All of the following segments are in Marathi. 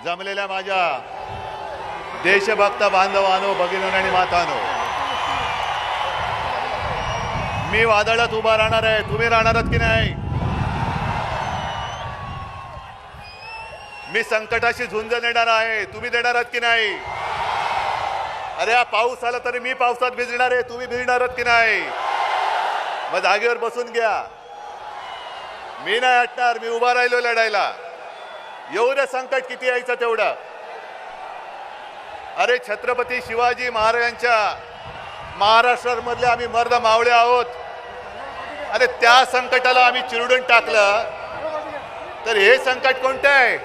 जमलेल्या माझ्या देशभक्त बांधवांनो, भगिनींनो आणि मातांनो, मी वादळात उभा राहणार आहे. तुम्ही राहणार आहात की नाही? मी संकटाशी झुंज देणार आहे. तुम्ही देणार आहात की नाही? अरे हा पाऊस आला तरी मी पावसात भिजणार आहे. तुम्ही भिजणार आहात की नाही? मग जागेवर बसून घ्या. मी नाही हटणार. मी उभा राहिलो लढायला. एवढं संकट किती यायचं तेवढं. अरे छत्रपती शिवाजी महाराजांच्या महाराष्ट्रामधले आम्ही मर्द मावळे आहोत. अरे त्या संकटाला आम्ही चिरडून टाकलं तर हे संकट कोणतं आहे?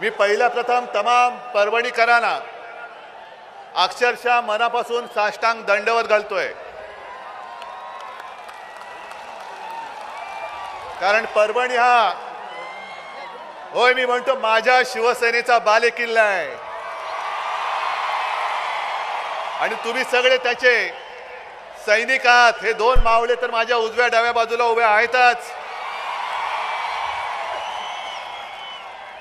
मी पहिल्या प्रथम तमाम परभणीकरांना अक्षरशः मनापासून साष्टांग दंडवत घालतोय. कारण परभणी हा, होय मी म्हणतो, माझ्या शिवसेनेचा बालेकिल्ला आहे आणि तुम्ही सगळे त्याचे सैनिक आहात. हे दोन मावळे तर माझ्या उजव्या डाव्या बाजूला उभे आहेतच.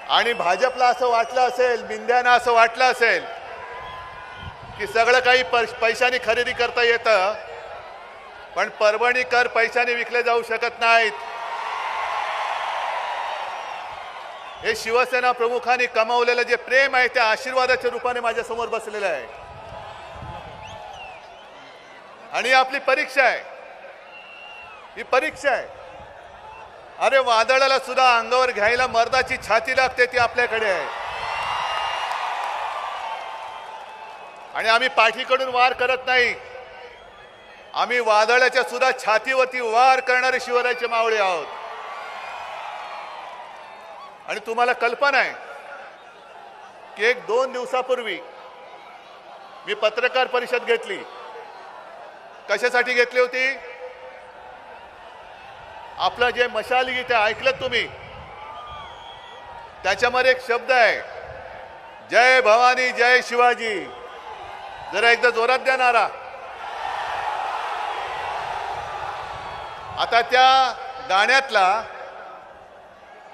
आणि भाजपला असं वाटलं असेल, मिंद्यांना असं वाटलं असेल की सगळं काही पैशाने खरेदी करता येतं, पण परभणीकर पैशाने विकले जाऊ शकत नाहीत. हे शिवसेना प्रमुखांनी कमावलेलं जे प्रेम आहे त्या आशीर्वादाच्या रूपाने माझ्या समोर बसलेलं आहे. आणि आपली परीक्षा आहे, ही परीक्षा आहे. अरे वादळाला सुद्धा अंगावर घ्यायला मर्दाची छाती लागते, ती आपल्याकडे आहे. आणि आम्ही पाठीकडून वार करत नाही. आम्ही वादळाच्या सुद्धा छातीवरती वार करणारे शिवरायाचे मावळे आहोत. आणि तुम्हाला कल्पना आहे की 1-2 दिवसापूर्वी मी पत्रकार परिषद घेतली. कशासाठी घेतली होती? आपलं जे मशाल गीत आहे ऐकलं तुम्ही? त्याच्यामध्ये एक शब्द आहे, जय भवानी जय शिवाजी. जरा एकदा जोरात द्या नारा. आता त्या गाण्यातला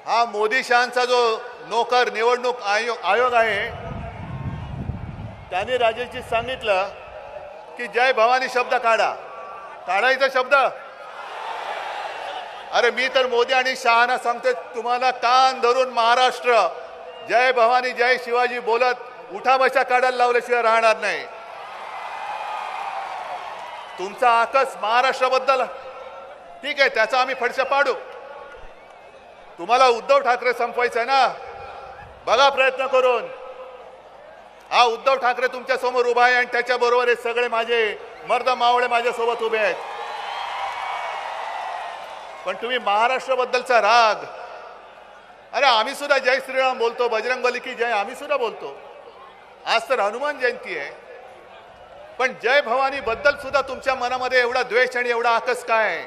हा मोदी शहांचा जो नोकर निवडणूक आयोग आहे त्याने राजेशजी सांगितलं की जय भवानी शब्द काढायचा शब्द. अरे मी तर मोदी आणि शहांना सांगतोय, तुम्हाला कान धरून महाराष्ट्र जय भवानी जय शिवाजी बोलत उठा बशा काढायला लावल्याशिवाय राहणार नाही. तुमचा आकस महाराष्ट्राबद्दल ठीक आहे, त्याचा आम्ही फडशा पाडू. तुम्हाला उद्धव ठाकरे संपवायचं आहे ना, बघा प्रयत्न करून. हा उद्धव ठाकरे तुमच्या समोर उभा आहे आणि त्याच्या बरोबर हे सगळे माझे मर्द मावळे माझ्या सोबत उभे आहेत. पण तुम्ही महाराष्ट्राबद्दलचा राग, अरे आम्ही सुद्धा जय श्रीराम बोलतो, बजरंगबली की जय आम्ही सुद्धा बोलतो. आज तर हनुमान जयंती आहे, पण जय भवानी बद्दल सुद्धा तुमच्या मनामध्ये एवढा द्वेष आणि एवढा आकस काय?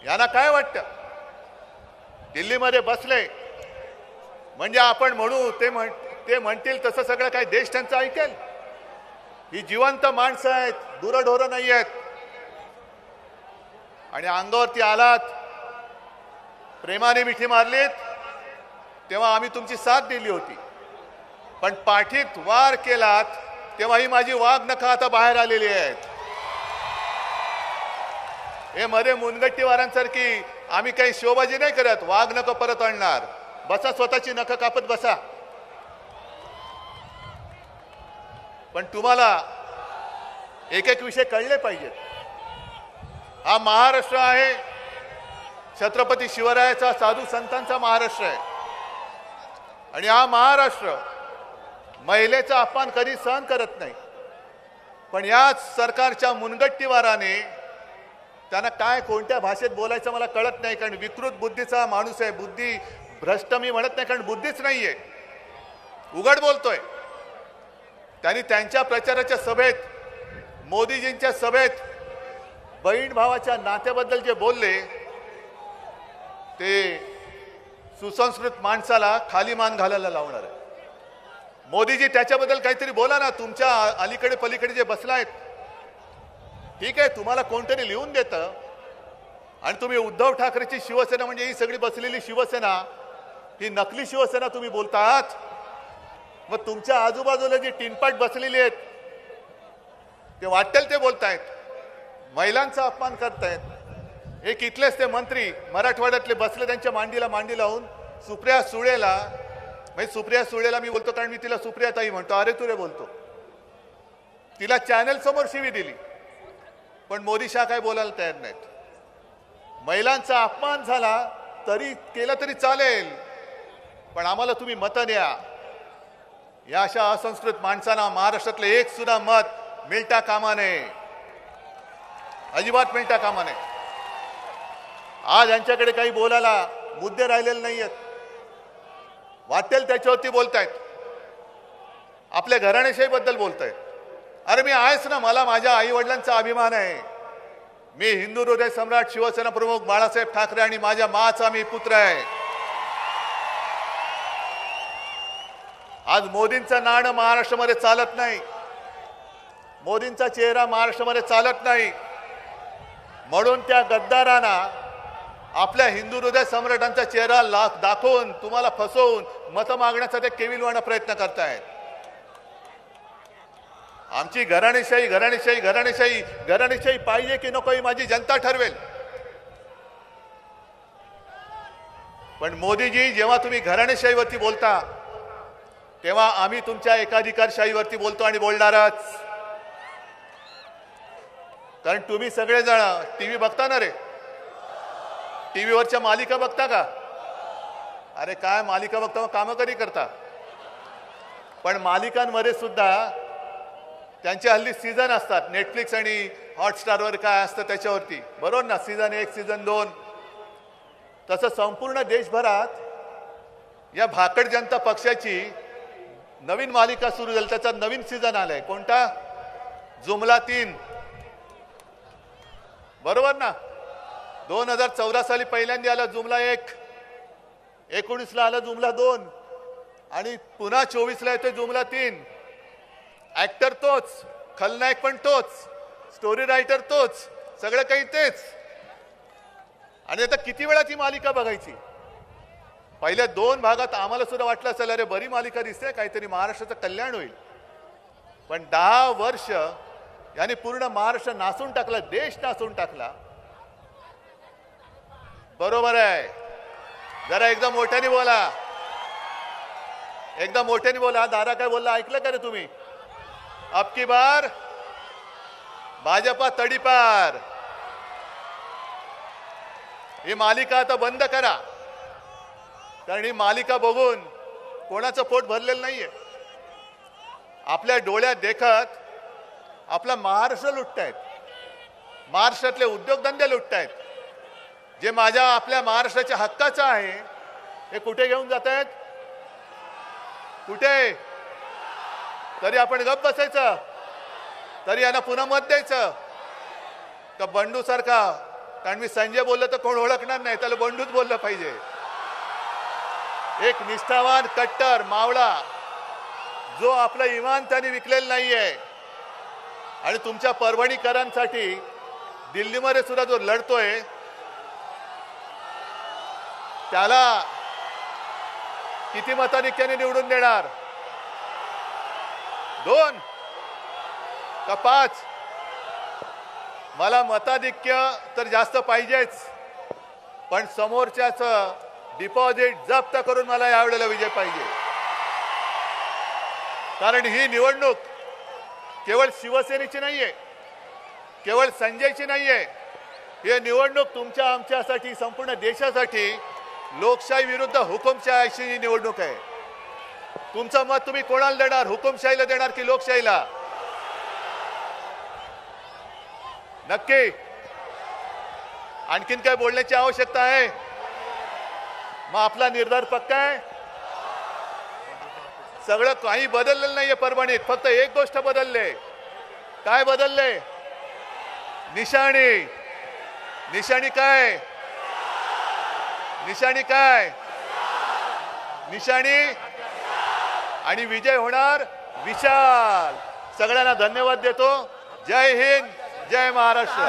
यांना काय वाटतं? दिल्लीमध्ये बसले म्हणजे आपण म्हणू ते म्हणतील तसं सगळं काय देश त्यांचं ऐकेल? ही जिवंत माणसं आहेत, दुरढोरं नाही आहेत. आणि अंगावरती आलात, प्रेमाने मिठी मारलीत, तेव्हा आम्ही तुमची साथ दिली होती. पण पाठीत वार केलात तेव्हा ही माझी वाघ नखं आता बाहेर आलेली आहेत. हे मध्ये मुनगट्टीवारांसारखी आम्ही काही शोबाजी नाही करत. वाघ नखं परत आणणार. बसा, स्वतःची नखं कापत बसा. पण तुम्हाला एक एक विषय कळले पाहिजेत. हा महाराष्ट्र आहे, छत्रपती शिवरायाचा, साधू संतांचा महाराष्ट्र आहे. आणि हा महाराष्ट्र महिलेचा अपमान कधी सहन करत नाही. पण याच सरकारच्या मुनगट्टीवाराने त्यांना काय कोणत्या भाषेत बोलायचं मला कळत नाही. कारण विकृत बुद्धीचा माणूस आहे. बुद्धी भ्रष्ट मी म्हणत नाही, कारण बुद्धीच नाहीये, उघड बोलतोय. त्यांनी त्यांच्या प्रचाराच्या सभेत, मोदीजींच्या सभेत बहीण भावाच्या नात्याबद्दल जे बोलले ते सुसंस्कृत माणसाला खाली मान घालायला लावणार आहे. मोदीजी त्याच्याबद्दल काहीतरी बोला ना. तुमच्या अलीकडे पलीकडे जे बसलायत ठीक आहे, तुम्हाला कोणतरी लिहून देतं आणि तुम्ही उद्धव ठाकरेची शिवसेना म्हणजे ही सगळी बसलेली शिवसेना ही नकली शिवसेना तुम्ही बोलतात. मग तुमच्या आजूबाजूला जी टिनपाट बसलेली आहेत ते वाटेल ते बोलतायत, महिलांचा अपमान करतायत. एक इथलेच ते मंत्री मराठवाड्यातले बसले त्यांच्या मांडीला मांडी लावून सुप्रिया सुळेला, म्हणजे सुप्रिया सुळेला मी बोलतो कारण मी तिला सुप्रिया ताई म्हणतो, अरे तुरे बोलतो, तिला चॅनल समोर शिवी दिली. पण मोदी शाह काय बोलायला तयार नाहीत. महिलांचा अपमान झाला तरी केला तरी चालेल, पण आम्हाला तुम्ही मतं द्या. या अशा असंस्कृत माणसांना महाराष्ट्रातलं एक सुद्धा मत मिळता कामा नये, अजिबात मिळता कामा नये. आज यांच्याकडे काही बोलायला मुद्दे राहिलेले नाहीयेत, वाटेल त्याच्यावरती बोलतायत, आपल्या घराणेशाहीबद्दल बोलतायत. अरे मी आहेच ना, मला माझ्या आई वडिलांचा अभिमान आहे. मी हिंदू हृदय सम्राट शिवसेना प्रमुख बाळासाहेब ठाकरे आणि माझ्या माचा मी पुत्र आहे. आज मोदींचं नाणं महाराष्ट्रामध्ये चालत नाही, मोदींचा चेहरा महाराष्ट्रामध्ये चालत नाही, म्हणून त्या गद्दारांना आपल्या हिंदू हृदय सम्राटांचा चेहरा दाखवून तुम्हाला फसवून मतं मागण्याचा ते केविलवाणा प्रयत्न करतायत. आमची घराणेशाही घराणेशाही घराणेशाही घराणेशाही पाहिजे की नको ही माझी जनता ठरवेल. पण मोदीजी, जेव्हा तुम्ही घराणेशाहीवरती बोलता तेव्हा आम्ही तुमच्या एकाधिकारशाहीवरती बोलतो आणि बोलणारच. कारण तुम्ही सगळेजण टीव्ही बघता ना रे, टीव्हीवरच्या मालिका बघता का? अरे काय मालिका बघता, मग कामं कधी करता? पण मालिकांमध्ये सुद्धा त्यांचे हल्ली सीझन असतात, नेटफ्लिक्स आणि हॉटस्टारवर काय असतं त्याच्यावरती, बरोबर ना, सीझन 1 सीझन 2. तसं संपूर्ण देशभरात या भाकड जनता पक्षाची नवीन मालिका सुरू झाली, त्याचा नवीन सीझन आलाय. कोणता? जुमला 3, बरोबर ना. 2014 साली पहिल्यांदा आला जुमला 1, 19ला आला जुमला 2 आणि पुन्हा 24ला येतोय जुमला 3. ऍक्टर तोच, खलनायक पण तोच, स्टोरी रायटर तोच, सगळं काही तेच. आणि आता किती वेळा ती मालिका बघायची? पहिल्या 2 भागात आम्हाला सुद्धा वाटलं असेल अरे बरी मालिका दिसते, काहीतरी महाराष्ट्राचं कल्याण होईल. पण 10 वर्ष याने पूर्ण महाराष्ट्र नासून टाकला, देश नासून टाकला. बरोबर आहे, जरा एकदम मोठ्याने बोला, एकदम मोठ्याने बोला. दादा काय बोलला ऐकलं का रे तुम्ही? अब की बार भाजपा तडीपार. ही मालिका आता बंद करा, कारण ही मालिका बघून कोणाचं पोट भरलेलं नाहीये. आपल्या डोळ्यात देखत आपला महाराष्ट्र लुटतायत, महाराष्ट्रातले उद्योगधंदे लुटतायत. जे माझ्या आपल्या महाराष्ट्राच्या हक्काचं आहे हे कुठे घेऊन जात आहेत? कुठे? तरी आपण गप बसायचं? तरी यांना पुन्हा मत द्यायचं का बंडू सारखा? कारण मी संजय बोललो तर कोण ओळखणार नाही, त्याला बंडूच बोललं पाहिजे. एक निष्ठावान कट्टर मावळा जो आपलं इमान त्याने विकलेलं नाहीये. आणि तुमच्या परभणीकरांसाठी दिल्लीमध्ये सुद्धा जो लढतोय त्याला किती मताधिक्याने निवडून देणार? 2 का 5? मला मताधिक्य तर जास्त पाहिजेच, पण समोरच्याचं डिपॉझिट जप्त करून मला यावेळेला विजय पाहिजे. कारण ही निवडणूक केवळ शिवसेनेची नाहीये, केवळ संजयची नाहीये. ही निवडणूक तुमच्या आमच्यासाठी, संपूर्ण देशासाठी लोकशाही विरुद्ध हुकुमशाही ही निवडणूक आहे. तुमचं मत तुम्ही कोणाला देणार? हुकुमशाहीला देणार की लोकशाहीला? नक्की. आणखीन काय बोलण्याची आवश्यकता आहे? मग आपला निर्धार पक्का आहे. सगळं काही बदललेलं नाहीये परभणीत, फक्त एक गोष्ट बदलले. काय बदलले? निशाणी. निशाणी काय? निशाणी काय? निशाणी. आणि विजय होणार विशाल. सगळ्यांना धन्यवाद देतो. जय हिंद, जय महाराष्ट्र.